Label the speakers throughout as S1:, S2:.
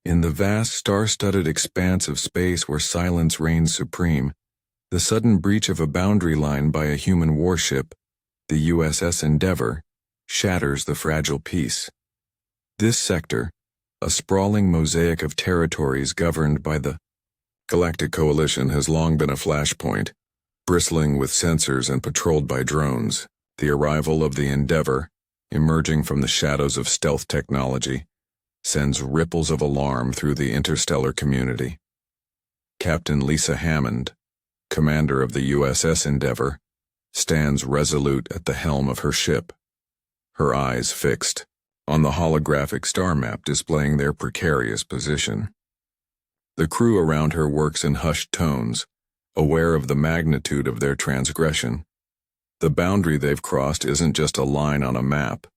S1: In the vast star-studded expanse of space where silence reigns supreme, the sudden breach of a boundary line by a human warship, the USS Endeavour, shatters the fragile peace. This sector, a sprawling mosaic of territories governed by the Galactic Coalition, has long been a flashpoint, bristling with sensors and patrolled by drones. The arrival of the Endeavour, emerging from the shadows of stealth technology, sends ripples of alarm through the interstellar community. Captain Lisa Hammond, commander of the USS Endeavour, stands resolute at the helm of her ship, her eyes fixed on the holographic star map displaying their precarious position. The crew around her works in hushed tones, aware of the magnitude of their transgression. The boundary they've crossed isn't just a line on a map.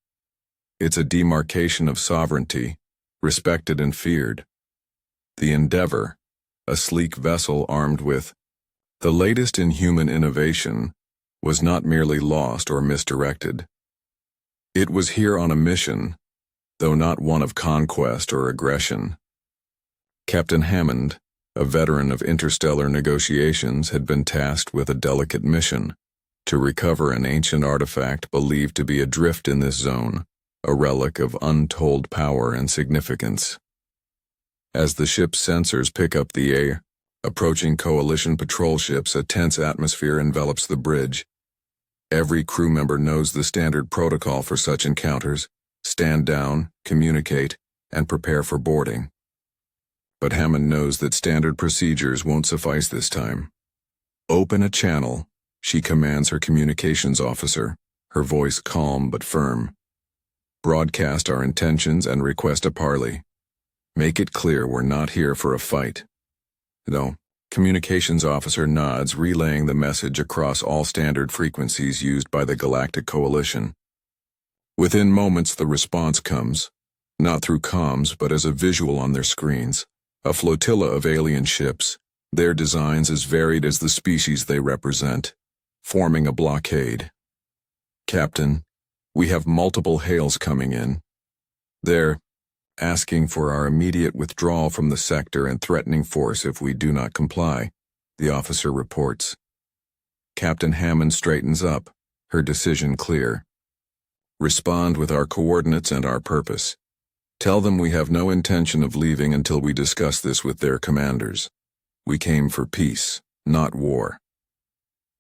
S1: It's a demarcation of sovereignty, respected and feared. The Endeavour, a sleek vessel armed with the latest in human innovation, was not merely lost or misdirected. It was here on a mission, though not one of conquest or aggression. Captain Hammond, a veteran of interstellar negotiations, had been tasked with a delicate mission: to recover an ancient artifact believed to be adrift in this zone, a relic of untold power and significance. As the ship's sensors pick up the air, approaching Coalition patrol ships, a tense atmosphere envelops the bridge. Every crew member knows the standard protocol for such encounters: stand down, communicate, and prepare for boarding. But Hammond knows that standard procedures won't suffice this time. "Open a channel," she commands her communications officer, her voice calm but firm. "Broadcast our intentions and request a parley. Make it clear we're not here for a fight." No. Communications officer nods, relaying the message across all standard frequencies used by the Galactic Coalition. Within moments the response comes, not through comms but as a visual on their screens. A flotilla of alien ships, their designs as varied as the species they represent, forming a blockade. "Captain, we have multiple hails coming in. They're asking for our immediate withdrawal from the sector and threatening force if we do not comply," the officer reports. Captain Hammond straightens up, her decision clear. "Respond with our coordinates and our purpose. Tell them we have no intention of leaving until we discuss this with their commanders. We came for peace, not war."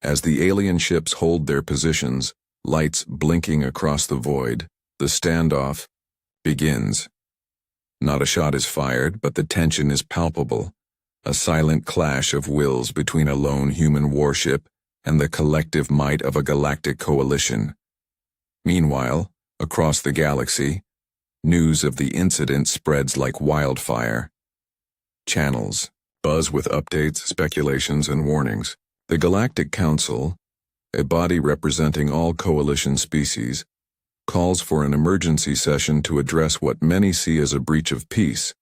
S1: As the alien ships hold their positions, lights blinking across the void, the standoff begins. Not a shot is fired, but the tension is palpable, a silent clash of wills between a lone human warship and the collective might of a galactic coalition. Meanwhile, across the galaxy, news of the incident spreads like wildfire. Channels buzz with updates, speculations, and warnings. The Galactic Council, a body representing all coalition species, calls for an emergency session to address what many see as a breach of peace,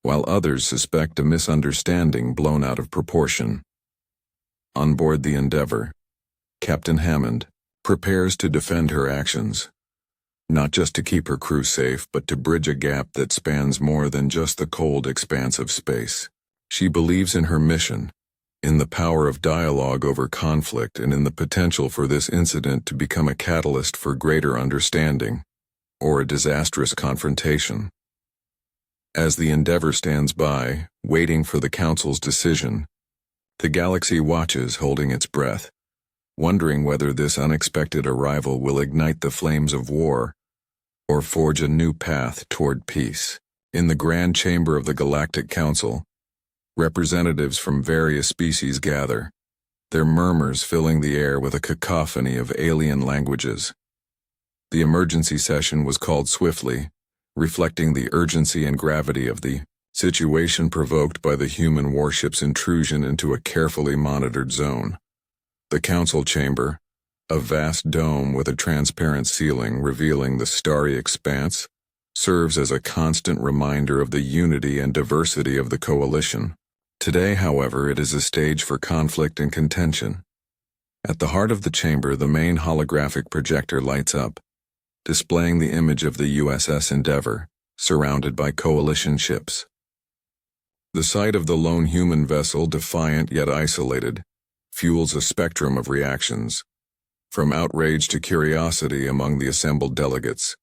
S1: while others suspect a misunderstanding blown out of proportion. On board the Endeavour, Captain Hammond prepares to defend her actions. Not just to keep her crew safe, but to bridge a gap that spans more than just the cold expanse of space. She believes in her mission, in the power of dialogue over conflict, and in the potential for this incident to become a catalyst for greater understanding, or a disastrous confrontation. As the Endeavour stands by, waiting for the Council's decision, the galaxy watches, holding its breath, wondering whether this unexpected arrival will ignite the flames of war or forge a new path toward peace. In the Grand Chamber of the Galactic Council, representatives from various species gather, their murmurs filling the air with a cacophony of alien languages. The emergency session was called swiftly, reflecting the urgency and gravity of the situation provoked by the human warship's intrusion into a carefully monitored zone. The council chamber, a vast dome with a transparent ceiling revealing the starry expanse, serves as a constant reminder of the unity and diversity of the coalition. Today, however, it is a stage for conflict and contention. At the heart of the chamber, the main holographic projector lights up, displaying the image of the USS Endeavour, surrounded by coalition ships. The sight of the lone human vessel, defiant yet isolated, fuels a spectrum of reactions, from outrage to curiosity among the assembled delegates.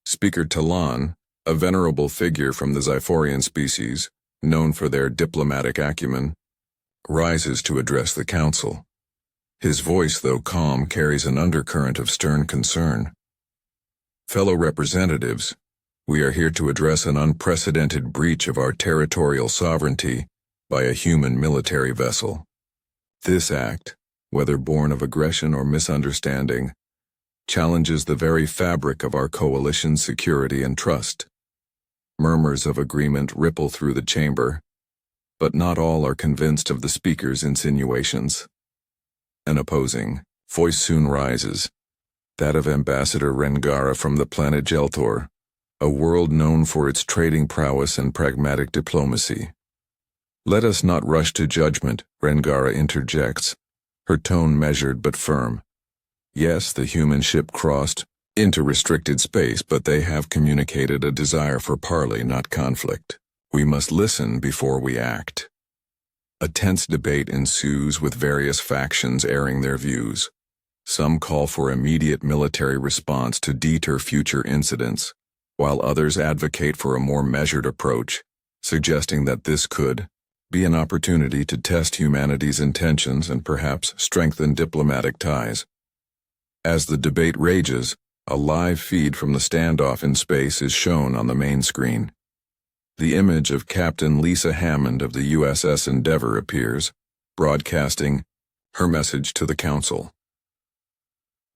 S1: Speaker Talon, a venerable figure from the Xiphorian species, known for their diplomatic acumen, rises to address the council. His voice, though calm, carries an undercurrent of stern concern. Fellow representatives, we are here to address an unprecedented breach of our territorial sovereignty by a human military vessel. This act, whether born of aggression or misunderstanding, challenges the very fabric of our coalition's security and trust. Murmurs of agreement ripple through the chamber, but not all are convinced of the speaker's insinuations. An opposing voice soon rises, that of Ambassador Rengara from the planet Gelthor, a world known for its trading prowess and pragmatic diplomacy. Let us not rush to judgment, Rengara interjects, her tone measured but firm. Yes, the human ship crossed into restricted space, but they have communicated a desire for parley, not conflict. We must listen before we act. A tense debate ensues with various factions airing their views. Some call for immediate military response to deter future incidents, while others advocate for a more measured approach, suggesting that this could be an opportunity to test humanity's intentions and perhaps strengthen diplomatic ties. As the debate rages, a live feed from the standoff in space is shown on the main screen. The image of Captain Lisa Hammond of the USS Endeavour appears, broadcasting her message to the Council.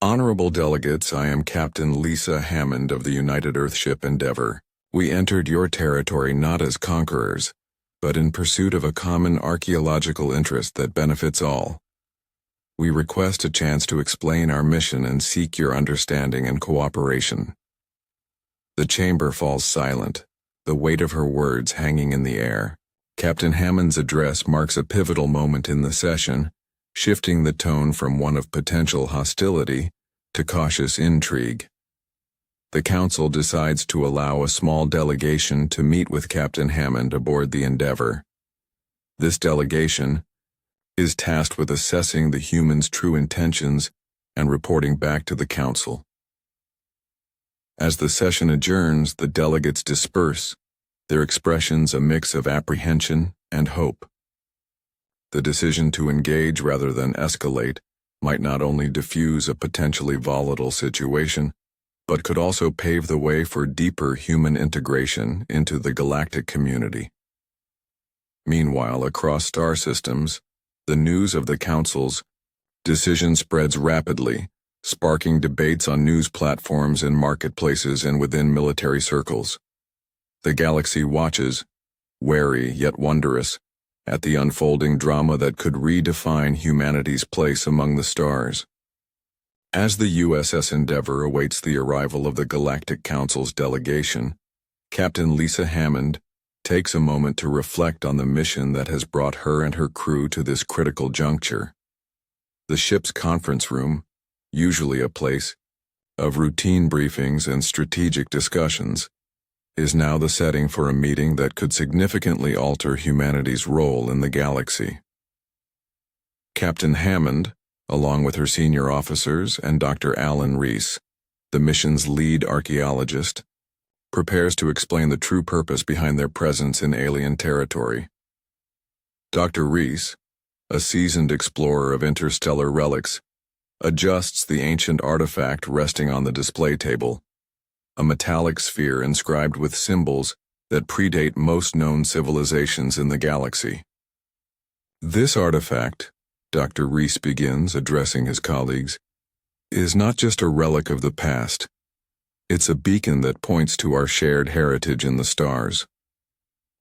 S1: Honorable delegates, I am Captain Lisa Hammond of the United Earthship Endeavour. We entered your territory not as conquerors, but in pursuit of a common archaeological interest that benefits all. We request a chance to explain our mission and seek your understanding and cooperation. The chamber falls silent, the weight of her words hanging in the air. Captain Hammond's address marks a pivotal moment in the session, shifting the tone from one of potential hostility to cautious intrigue. The Council decides to allow a small delegation to meet with Captain Hammond aboard the Endeavour. This delegation is tasked with assessing the humans' true intentions and reporting back to the Council. As the session adjourns, the delegates disperse, their expressions a mix of apprehension and hope. The decision to engage rather than escalate might not only diffuse a potentially volatile situation, but could also pave the way for deeper human integration into the galactic community. Meanwhile, across star systems, the news of the Council's decision spreads rapidly, sparking debates on news platforms in marketplaces and within military circles. The galaxy watches, wary yet wondrous, at the unfolding drama that could redefine humanity's place among the stars. As the USS Endeavour awaits the arrival of the Galactic Council's delegation, Captain Lisa Hammond takes a moment to reflect on the mission that has brought her and her crew to this critical juncture. The ship's conference room, usually a place of routine briefings and strategic discussions, is now the setting for a meeting that could significantly alter humanity's role in the galaxy. Captain Hammond, along with her senior officers and Dr. Alan Reese, the mission's lead archaeologist, prepares to explain the true purpose behind their presence in alien territory. Dr. Reese, a seasoned explorer of interstellar relics, adjusts the ancient artifact resting on the display table, a metallic sphere inscribed with symbols that predate most known civilizations in the galaxy. This artifact, Dr. Reese begins, addressing his colleagues, is not just a relic of the past. It's a beacon that points to our shared heritage in the stars.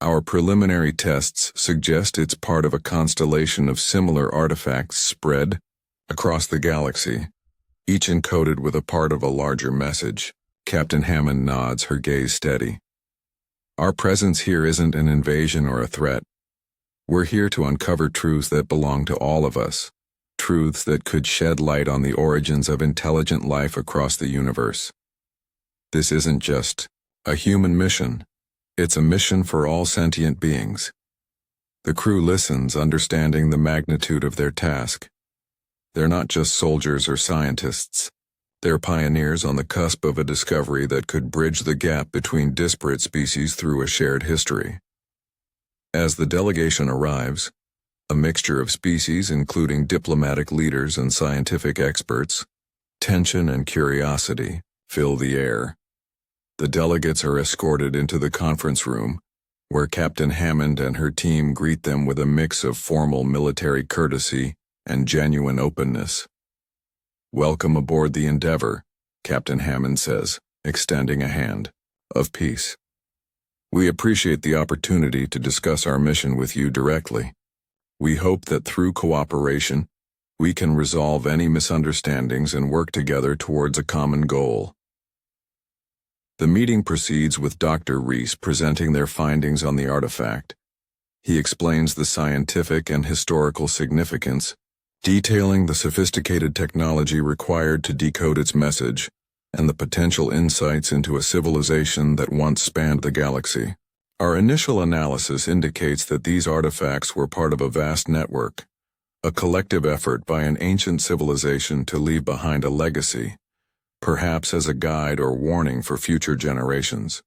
S1: Our preliminary tests suggest it's part of a constellation of similar artifacts spread across the galaxy, each encoded with a part of a larger message. Captain Hammond nods, her gaze steady. Our presence here isn't an invasion or a threat. We're here to uncover truths that belong to all of us, truths that could shed light on the origins of intelligent life across the universe. This isn't just a human mission. It's a mission for all sentient beings. The crew listens, understanding the magnitude of their task. They're not just soldiers or scientists. They're pioneers on the cusp of a discovery that could bridge the gap between disparate species through a shared history. As the delegation arrives, a mixture of species including diplomatic leaders and scientific experts, tension and curiosity fill the air. The delegates are escorted into the conference room, where Captain Hammond and her team greet them with a mix of formal military courtesy and genuine openness. "Welcome aboard the Endeavour," Captain Hammond says, extending a hand of peace. "We appreciate the opportunity to discuss our mission with you directly. We hope that through cooperation, we can resolve any misunderstandings and work together towards a common goal." The meeting proceeds with Dr. Reese presenting their findings on the artifact. He explains the scientific and historical significance, detailing the sophisticated technology required to decode its message and the potential insights into a civilization that once spanned the galaxy. Our initial analysis indicates that these artifacts were part of a vast network, a collective effort by an ancient civilization to leave behind a legacy, perhaps as a guide or warning for future generations.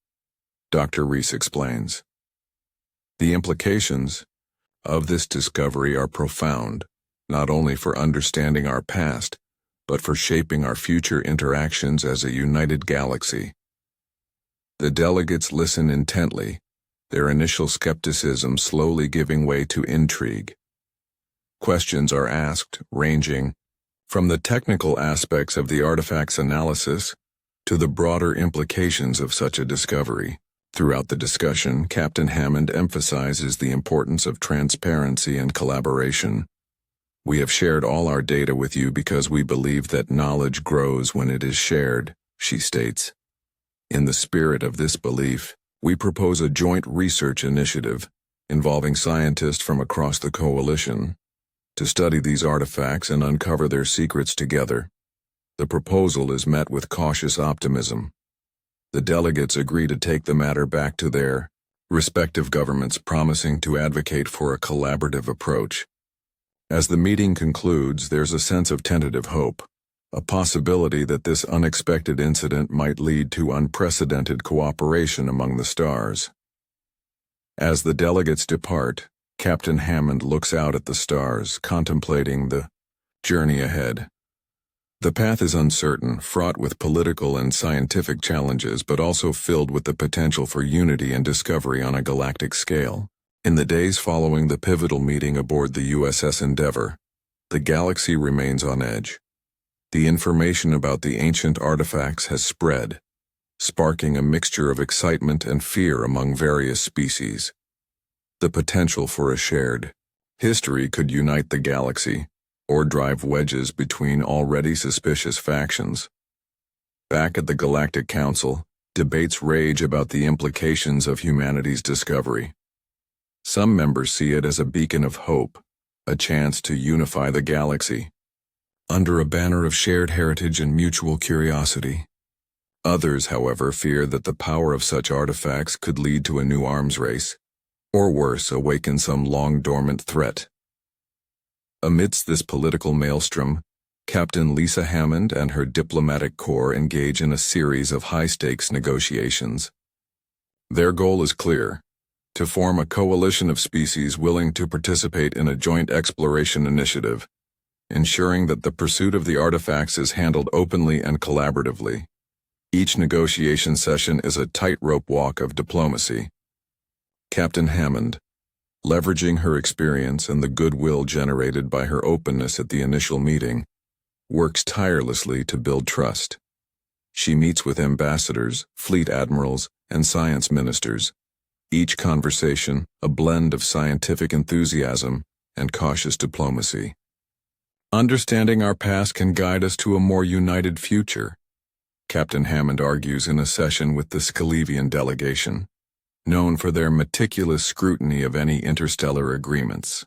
S1: Dr. Reese explains. The implications of this discovery are profound, not only for understanding our past, but for shaping our future interactions as a united galaxy. The delegates listen intently, their initial skepticism slowly giving way to intrigue. Questions are asked, ranging from the technical aspects of the artifact's analysis to the broader implications of such a discovery. Throughout the discussion, Captain Hammond emphasizes the importance of transparency and collaboration. "We have shared all our data with you because we believe that knowledge grows when it is shared," she states. In the spirit of this belief, we propose a joint research initiative involving scientists from across the coalition to study these artifacts and uncover their secrets together. The proposal is met with cautious optimism. The delegates agree to take the matter back to their respective governments, promising to advocate for a collaborative approach. As the meeting concludes, there's a sense of tentative hope, a possibility that this unexpected incident might lead to unprecedented cooperation among the stars. As the delegates depart, Captain Hammond looks out at the stars, contemplating the journey ahead. The path is uncertain, fraught with political and scientific challenges, but also filled with the potential for unity and discovery on a galactic scale. In the days following the pivotal meeting aboard the USS Endeavour, the galaxy remains on edge. The information about the ancient artifacts has spread, sparking a mixture of excitement and fear among various species. The potential for a shared history could unite the galaxy, or drive wedges between already suspicious factions. Back at the Galactic Council, debates rage about the implications of humanity's discovery. Some members see it as a beacon of hope, a chance to unify the galaxy, under a banner of shared heritage and mutual curiosity. Others, however, fear that the power of such artifacts could lead to a new arms race, or worse, awaken some long-dormant threat. Amidst this political maelstrom, Captain Lisa Hammond and her diplomatic corps engage in a series of high-stakes negotiations. Their goal is clear: to form a coalition of species willing to participate in a joint exploration initiative, ensuring that the pursuit of the artifacts is handled openly and collaboratively. Each negotiation session is a tightrope walk of diplomacy. Captain Hammond, leveraging her experience and the goodwill generated by her openness at the initial meeting, works tirelessly to build trust. She meets with ambassadors, fleet admirals, and science ministers, each conversation a blend of scientific enthusiasm and cautious diplomacy. "Understanding our past can guide us to a more united future," Captain Hammond argues in a session with the Scalevian delegation, known for their meticulous scrutiny of any interstellar agreements.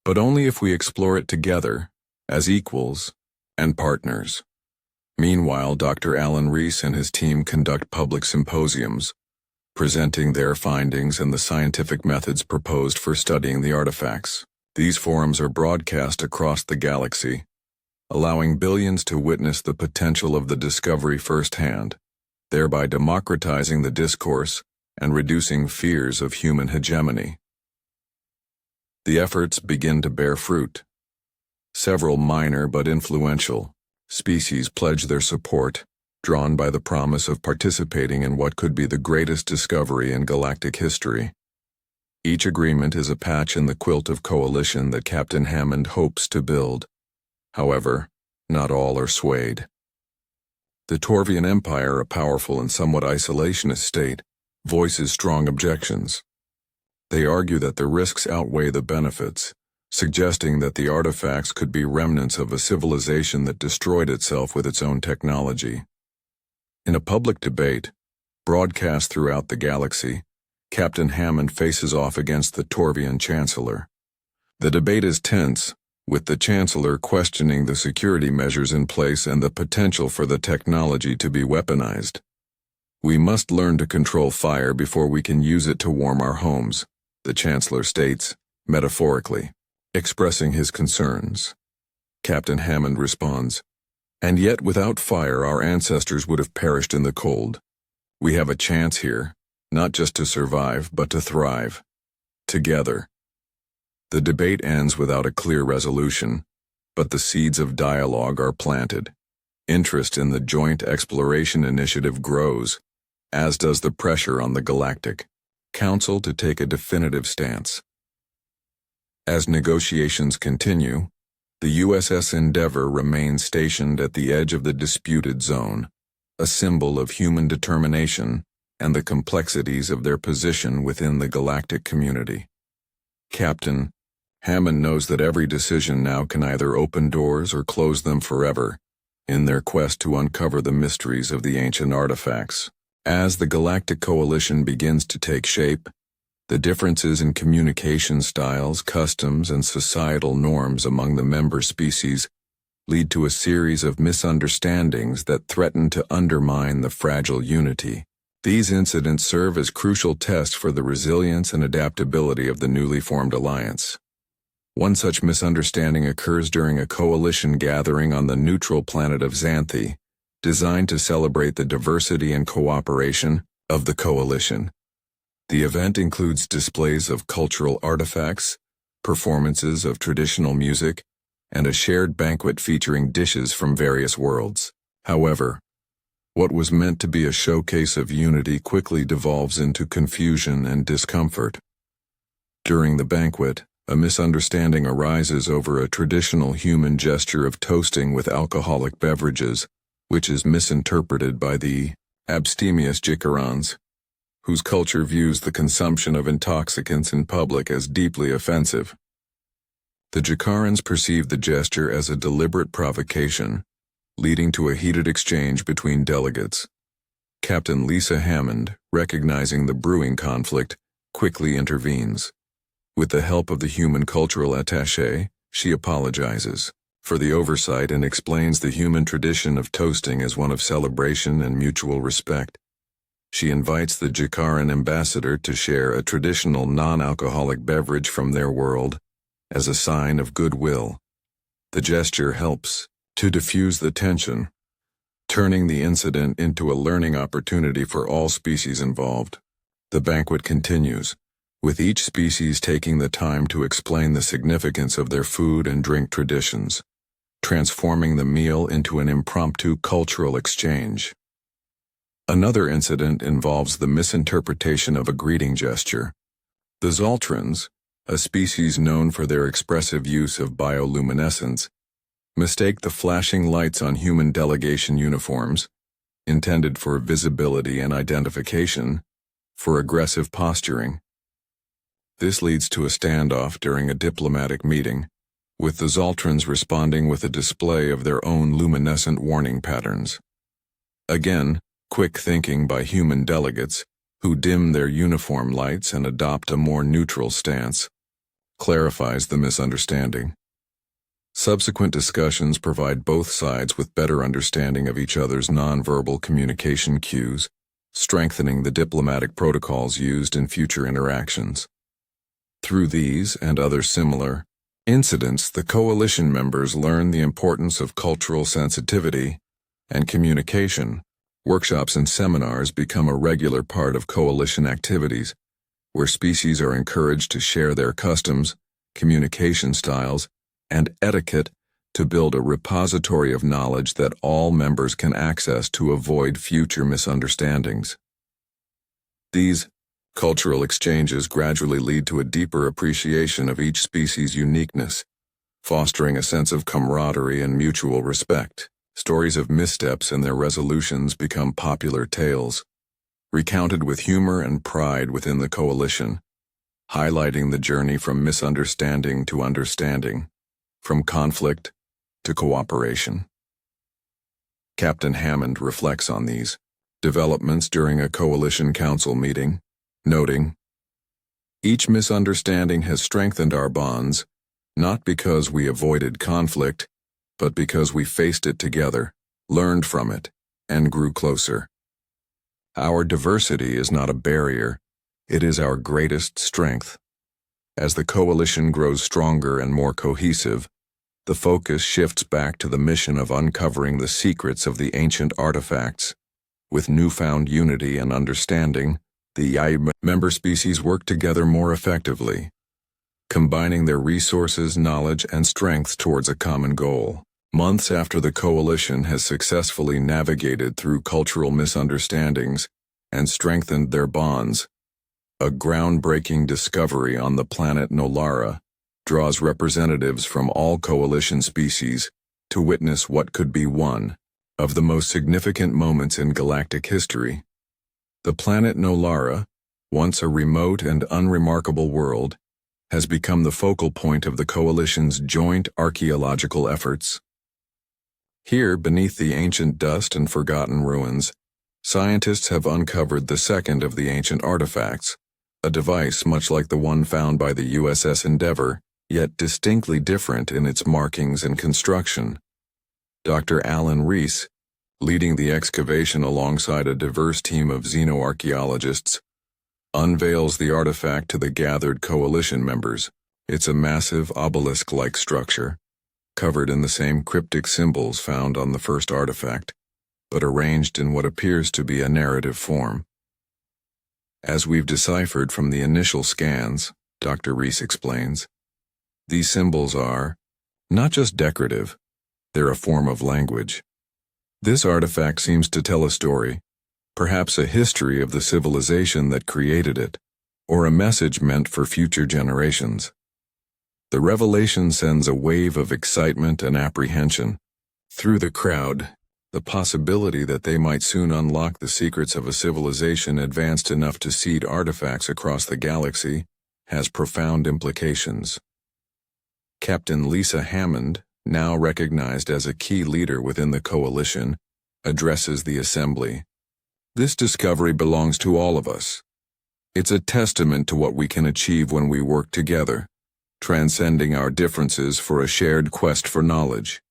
S1: But only if we explore it together, as equals and partners. Meanwhile, Dr. Alan Reese and his team conduct public symposiums, presenting their findings and the scientific methods proposed for studying the artifacts. These forums are broadcast across the galaxy, allowing billions to witness the potential of the discovery firsthand, thereby democratizing the discourse and reducing fears of human hegemony. The efforts begin to bear fruit. Several minor but influential species pledge their support, drawn by the promise of participating in what could be the greatest discovery in galactic history. Each agreement is a patch in the quilt of coalition that Captain Hammond hopes to build. However, not all are swayed. The Torvian Empire, a powerful and somewhat isolationist state, voices strong objections. They argue that the risks outweigh the benefits, suggesting that the artifacts could be remnants of a civilization that destroyed itself with its own technology. In a public debate, broadcast throughout the galaxy, Captain Hammond faces off against the Torvian Chancellor. The debate is tense, with the Chancellor questioning the security measures in place and the potential for the technology to be weaponized. "We must learn to control fire before we can use it to warm our homes," the Chancellor states, metaphorically, expressing his concerns. Captain Hammond responds, "And yet without fire our ancestors would have perished in the cold. We have a chance here, not just to survive, but to thrive. Together." The debate ends without a clear resolution, but the seeds of dialogue are planted. Interest in the Joint Exploration Initiative grows, as does the pressure on the Galactic Council to take a definitive stance. As negotiations continue, the USS Endeavour remains stationed at the edge of the disputed zone, a symbol of human determination and the complexities of their position within the galactic community. Captain Hammond knows that every decision now can either open doors or close them forever, in their quest to uncover the mysteries of the ancient artifacts. As the Galactic Coalition begins to take shape, the differences in communication styles, customs, and societal norms among the member species lead to a series of misunderstandings that threaten to undermine the fragile unity. These incidents serve as crucial tests for the resilience and adaptability of the newly formed alliance. One such misunderstanding occurs during a coalition gathering on the neutral planet of Xanthi, designed to celebrate the diversity and cooperation of the coalition. The event includes displays of cultural artifacts, performances of traditional music, and a shared banquet featuring dishes from various worlds. However, what was meant to be a showcase of unity quickly devolves into confusion and discomfort. During the banquet, a misunderstanding arises over a traditional human gesture of toasting with alcoholic beverages, which is misinterpreted by the abstemious Jikarans, whose culture views the consumption of intoxicants in public as deeply offensive. The Jikarans perceive the gesture as a deliberate provocation, leading to a heated exchange between delegates. Captain Lisa Hammond, recognizing the brewing conflict, quickly intervenes. With the help of the human cultural attaché, she apologizes for the oversight and explains the human tradition of toasting as one of celebration and mutual respect. She invites the Jikaran ambassador to share a traditional non-alcoholic beverage from their world as a sign of goodwill. The gesture helps to diffuse the tension, turning the incident into a learning opportunity for all species involved. The banquet continues, with each species taking the time to explain the significance of their food and drink traditions, transforming the meal into an impromptu cultural exchange. Another incident involves the misinterpretation of a greeting gesture. The Zoltrans, a species known for their expressive use of bioluminescence, mistake the flashing lights on human delegation uniforms, intended for visibility and identification, for aggressive posturing. This leads to a standoff during a diplomatic meeting, with the Zoltrans responding with a display of their own luminescent warning patterns. Again, quick thinking by human delegates, who dim their uniform lights and adopt a more neutral stance, clarifies the misunderstanding. Subsequent discussions provide both sides with better understanding of each other's nonverbal communication cues, strengthening the diplomatic protocols used in future interactions. Through these and other similar incidents, the coalition members learn the importance of cultural sensitivity and communication. Workshops and seminars become a regular part of coalition activities, where species are encouraged to share their customs, communication styles, and etiquette to build a repository of knowledge that all members can access to avoid future misunderstandings. These cultural exchanges gradually lead to a deeper appreciation of each species' uniqueness, fostering a sense of camaraderie and mutual respect. Stories of missteps and their resolutions become popular tales, recounted with humor and pride within the coalition, highlighting the journey from misunderstanding to understanding, from conflict to cooperation. Captain Hammond reflects on these developments during a coalition council meeting, noting, "Each misunderstanding has strengthened our bonds, not because we avoided conflict, but because we faced it together, learned from it, and grew closer. Our diversity is not a barrier, it is our greatest strength." As the coalition grows stronger and more cohesive, the focus shifts back to the mission of uncovering the secrets of the ancient artifacts. With newfound unity and understanding, the HFY member species work together more effectively, combining their resources, knowledge, and strength towards a common goal. Months after the coalition has successfully navigated through cultural misunderstandings and strengthened their bonds, a groundbreaking discovery on the planet Nolara draws representatives from all coalition species to witness what could be one of the most significant moments in galactic history. The planet Nolara, once a remote and unremarkable world, has become the focal point of the coalition's joint archaeological efforts. Here, beneath the ancient dust and forgotten ruins, scientists have uncovered the second of the ancient artifacts, a device much like the one found by the USS Endeavour, yet distinctly different in its markings and construction. Dr. Alan Rees, leading the excavation alongside a diverse team of xenoarchaeologists, unveils the artifact to the gathered coalition members. It's a massive obelisk-like structure, covered in the same cryptic symbols found on the first artifact, but arranged in what appears to be a narrative form. As we've deciphered from the initial scans, Dr. Rees explains, these symbols are not just decorative, they're a form of language. This artifact seems to tell a story, perhaps a history of the civilization that created it, or a message meant for future generations. The revelation sends a wave of excitement and apprehension through the crowd, the possibility that they might soon unlock the secrets of a civilization advanced enough to seed artifacts across the galaxy has profound implications. Captain Lisa Hammond, now recognized as a key leader within the coalition, addresses the assembly. This discovery belongs to all of us. It's a testament to what we can achieve when we work together, transcending our differences for a shared quest for knowledge.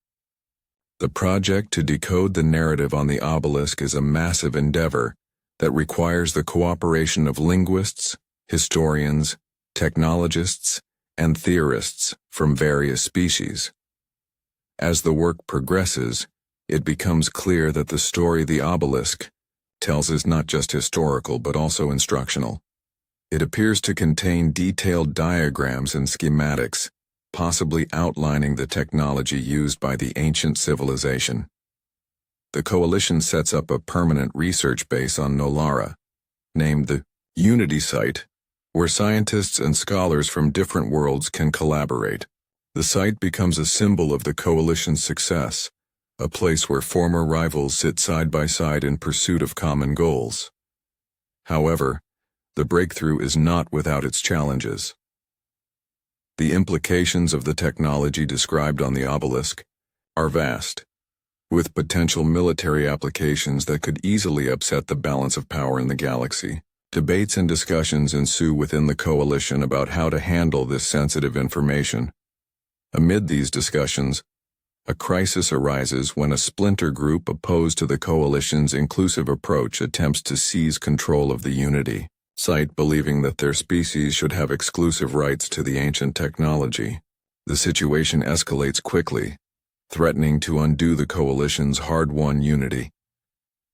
S1: The project to decode the narrative on the obelisk is a massive endeavor that requires the cooperation of linguists, historians, technologists, and theorists from various species. As the work progresses, it becomes clear that the story the obelisk tells is not just historical but also instructional. It appears to contain detailed diagrams and schematics, possibly outlining the technology used by the ancient civilization. The coalition sets up a permanent research base on Nolara, named the Unity Site, where scientists and scholars from different worlds can collaborate. The site becomes a symbol of the coalition's success, a place where former rivals sit side by side in pursuit of common goals. However, the breakthrough is not without its challenges. The implications of the technology described on the obelisk are vast, with potential military applications that could easily upset the balance of power in the galaxy. Debates and discussions ensue within the coalition about how to handle this sensitive information. Amid these discussions, A crisis arises when a splinter group opposed to the coalition's inclusive approach attempts to seize control of the Unity site, believing that their species should have exclusive rights to the ancient technology. The situation escalates quickly, threatening to undo the coalition's hard-won unity.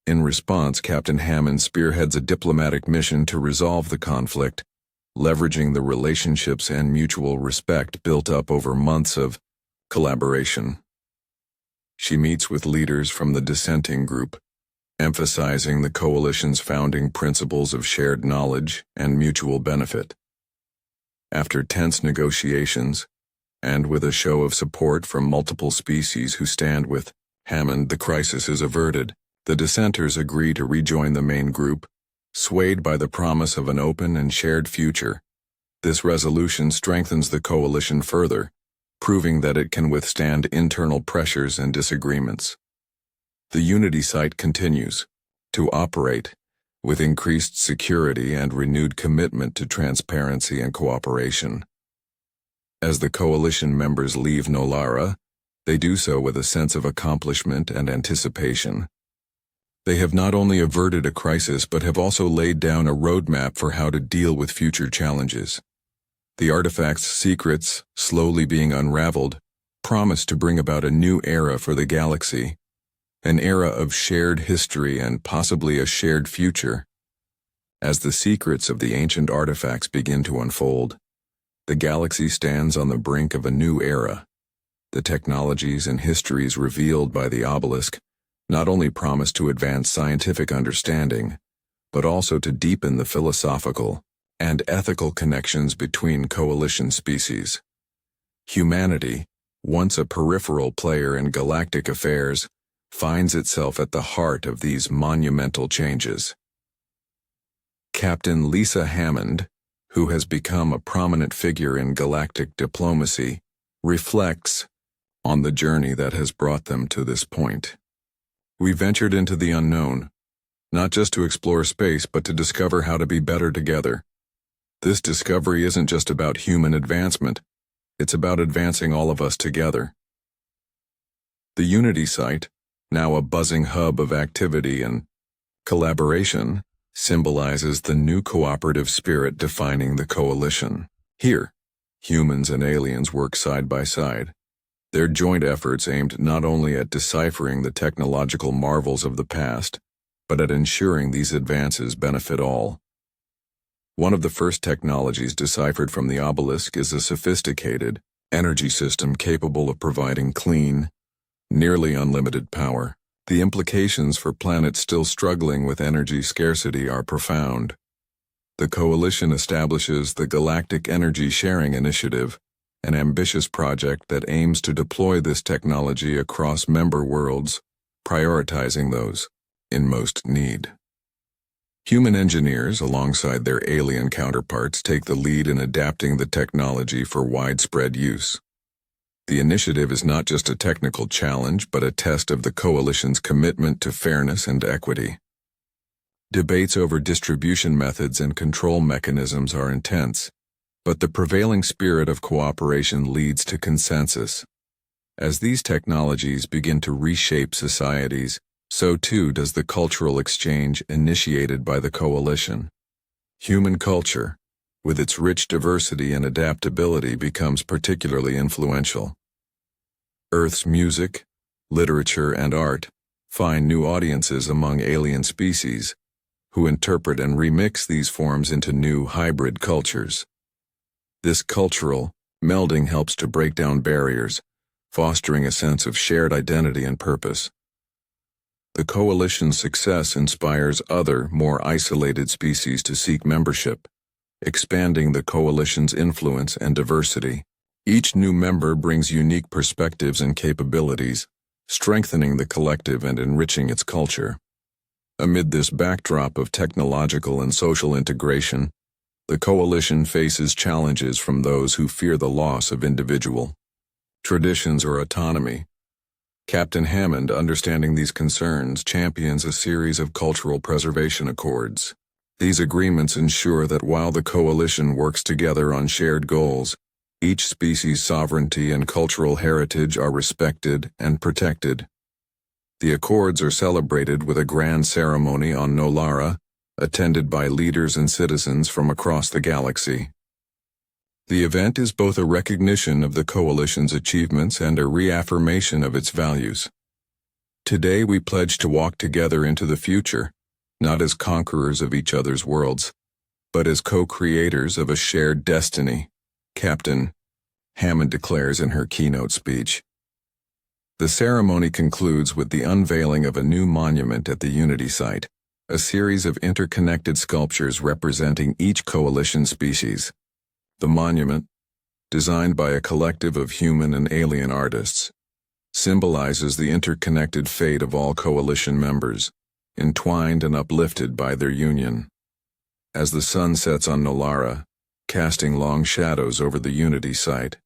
S1: In response, Captain Hammond spearheads a diplomatic mission to resolve the conflict, leveraging the relationships and mutual respect built up over months of collaboration. She meets with leaders from the dissenting group, emphasizing the coalition's founding principles of shared knowledge and mutual benefit. After tense negotiations, and with a show of support from multiple species who stand with Hammond, the crisis is averted. The dissenters agree to rejoin the main group, swayed by the promise of an open and shared future. This resolution strengthens the coalition further, proving that it can withstand internal pressures and disagreements. The Unity site continues to operate with increased security and renewed commitment to transparency and cooperation. As the coalition members leave Nolara, they do so with a sense of accomplishment and anticipation. They have not only averted a crisis but have also laid down a roadmap for how to deal with future challenges. The artifact's secrets, slowly being unraveled, promise to bring about a new era for the galaxy, an era of shared history and possibly a shared future. As the secrets of the ancient artifacts begin to unfold, the galaxy stands on the brink of a new era. The technologies and histories revealed by the obelisk not only promise to advance scientific understanding, but also to deepen the philosophical and ethical connections between coalition species. Humanity, once a peripheral player in galactic affairs, finds itself at the heart of these monumental changes. Captain Lisa Hammond, who has become a prominent figure in galactic diplomacy, reflects on the journey that has brought them to this point. We ventured into the unknown, not just to explore space but to discover how to be better together. This discovery isn't just about human advancement, it's about advancing all of us together. The Unity site, now a buzzing hub of activity and collaboration, symbolizes the new cooperative spirit defining the coalition. Here, humans and aliens work side by side, their joint efforts aimed not only at deciphering the technological marvels of the past, but at ensuring these advances benefit all. One of the first technologies deciphered from the obelisk is a sophisticated energy system capable of providing clean, nearly unlimited power. The implications for planets still struggling with energy scarcity are profound. The coalition establishes the Galactic Energy Sharing Initiative, an ambitious project that aims to deploy this technology across member worlds, prioritizing those in most need. Human engineers, alongside their alien counterparts, take the lead in adapting the technology for widespread use. The initiative is not just a technical challenge, but a test of the coalition's commitment to fairness and equity. Debates over distribution methods and control mechanisms are intense, but the prevailing spirit of cooperation leads to consensus. As these technologies begin to reshape societies, so too does the cultural exchange initiated by the coalition. Human culture, with its rich diversity and adaptability, becomes particularly influential. Earth's music, literature, and art find new audiences among alien species, who interpret and remix these forms into new hybrid cultures. This cultural melding helps to break down barriers, fostering a sense of shared identity and purpose. The coalition's success inspires other, more isolated species to seek membership, expanding the coalition's influence and diversity. Each new member brings unique perspectives and capabilities, strengthening the collective and enriching its culture. Amid this backdrop of technological and social integration, the coalition faces challenges from those who fear the loss of individual traditions or autonomy. Captain Hammond, understanding these concerns, champions a series of cultural preservation accords. These agreements ensure that while the coalition works together on shared goals, Each species' sovereignty and cultural heritage are respected and protected. The Accords are celebrated with a grand ceremony on Nolara, attended by leaders and citizens from across the galaxy. The event is both a recognition of the Coalition's achievements and a reaffirmation of its values. Today we pledge to walk together into the future, not as conquerors of each other's worlds, but as co-creators of a shared destiny, Captain Hammond declares in her keynote speech. The ceremony concludes with the unveiling of a new monument at the Unity site, a series of interconnected sculptures representing each Coalition species. The monument, designed by a collective of human and alien artists, symbolizes the interconnected fate of all Coalition members, entwined and uplifted by their union. As the sun sets on Nolara, casting long shadows over the Unity site,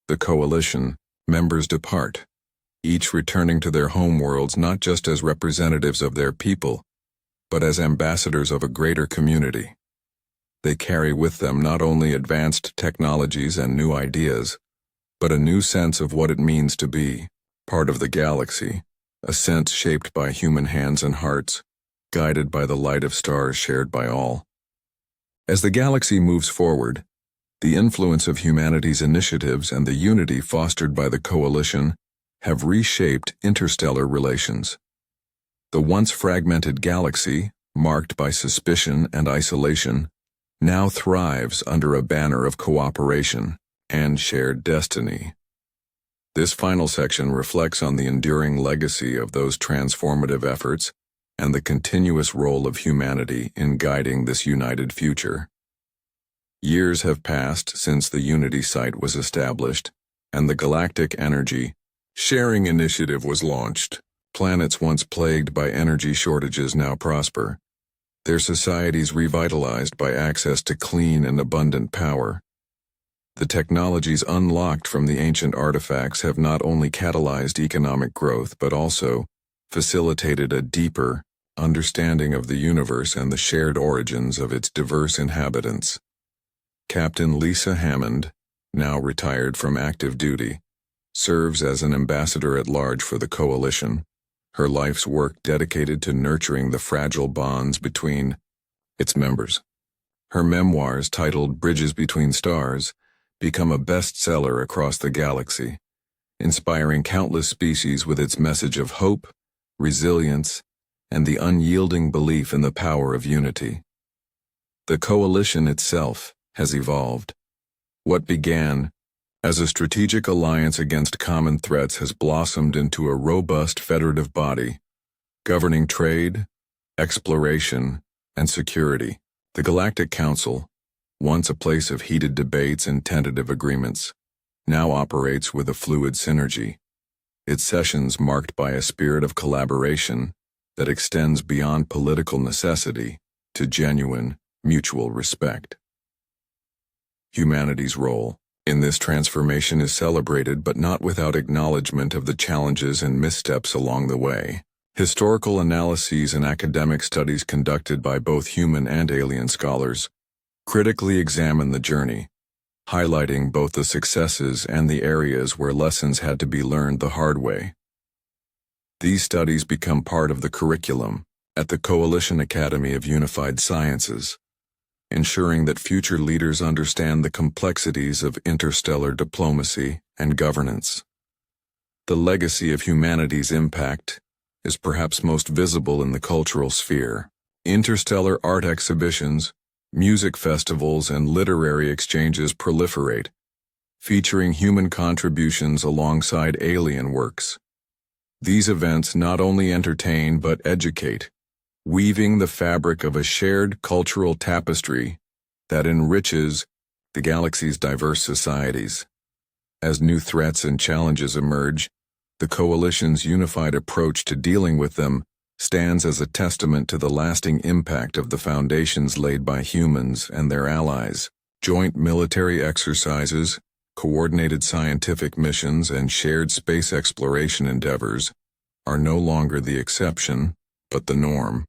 S1: the Coalition members depart, each returning to their homeworlds not just as representatives of their people, but as ambassadors of a greater community. They carry with them not only advanced technologies and new ideas, but a new sense of what it means to be part of the galaxy, a sense shaped by human hands and hearts, guided by the light of stars shared by all. As the galaxy moves forward, the influence of humanity's initiatives and the unity fostered by the Coalition have reshaped interstellar relations. The once fragmented galaxy, marked by suspicion and isolation, now thrives under a banner of cooperation and shared destiny. This final section reflects on the enduring legacy of those transformative efforts and the continuous role of humanity in guiding this united future. Years have passed since the Unity site was established, and the Galactic Energy Sharing Initiative was launched. Planets once plagued by energy shortages now prosper, their societies revitalized by access to clean and abundant power. The technologies unlocked from the ancient artifacts have not only catalyzed economic growth but also facilitated a deeper understanding of the universe and the shared origins of its diverse inhabitants. Captain Lisa Hammond, now retired from active duty, serves as an ambassador at large for the Coalition, her life's work dedicated to nurturing the fragile bonds between its members. Her memoirs, titled Bridges Between Stars, become a bestseller across the galaxy, inspiring countless species with its message of hope, resilience, and the unyielding belief in the power of unity. The Coalition itself has evolved. What began as a strategic alliance against common threats has blossomed into a robust federative body, governing trade, exploration, and security. The Galactic Council, once a place of heated debates and tentative agreements, now operates with a fluid synergy, its sessions marked by a spirit of collaboration that extends beyond political necessity to genuine, mutual respect. Humanity's role in this transformation is celebrated but not without acknowledgement of the challenges and missteps along the way. Historical analyses and academic studies conducted by both human and alien scholars critically examine the journey, highlighting both the successes and the areas where lessons had to be learned the hard way. These studies become part of the curriculum at the Coalition Academy of Unified Sciences, ensuring that future leaders understand the complexities of interstellar diplomacy and governance. The legacy of humanity's impact is perhaps most visible in the cultural sphere. Interstellar art exhibitions, music festivals, and literary exchanges proliferate, featuring human contributions alongside alien works. These events not only entertain but educate, weaving the fabric of a shared cultural tapestry that enriches the galaxy's diverse societies. As new threats and challenges emerge, the Coalition's unified approach to dealing with them stands as a testament to the lasting impact of the foundations laid by humans and their allies. Joint military exercises, coordinated scientific missions, and shared space exploration endeavors are no longer the exception, but the norm.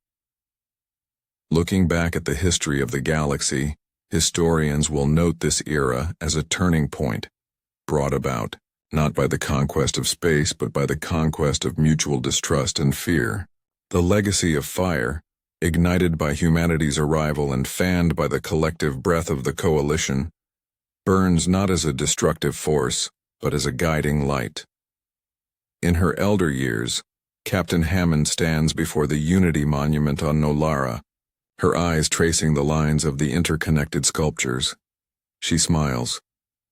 S1: Looking back at the history of the galaxy, Historians will note this era as a turning point, brought about not by the conquest of space but by the conquest of mutual distrust and fear. The legacy of fire, ignited by humanity's arrival and fanned by the collective breath of the coalition, burns not as a destructive force, but as a guiding light. In her elder years, Captain Hammond stands before the Unity Monument on Nolara, her eyes tracing the lines of the interconnected sculptures. She smiles,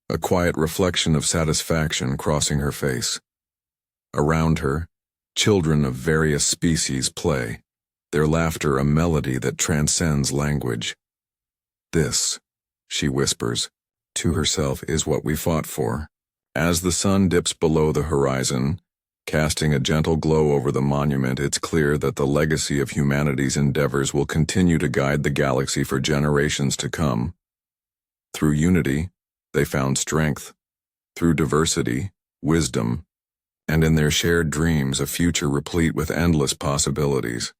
S1: a quiet reflection of satisfaction crossing her face. Around her, children of various species play, their laughter a melody that transcends language. "This," she whispers to herself, "is what we fought for." As the sun dips below the horizon, casting a gentle glow over the monument, it's clear that the legacy of humanity's endeavors will continue to guide the galaxy for generations to come. Through unity, they found strength. Through diversity, wisdom. And in their shared dreams, a future replete with endless possibilities.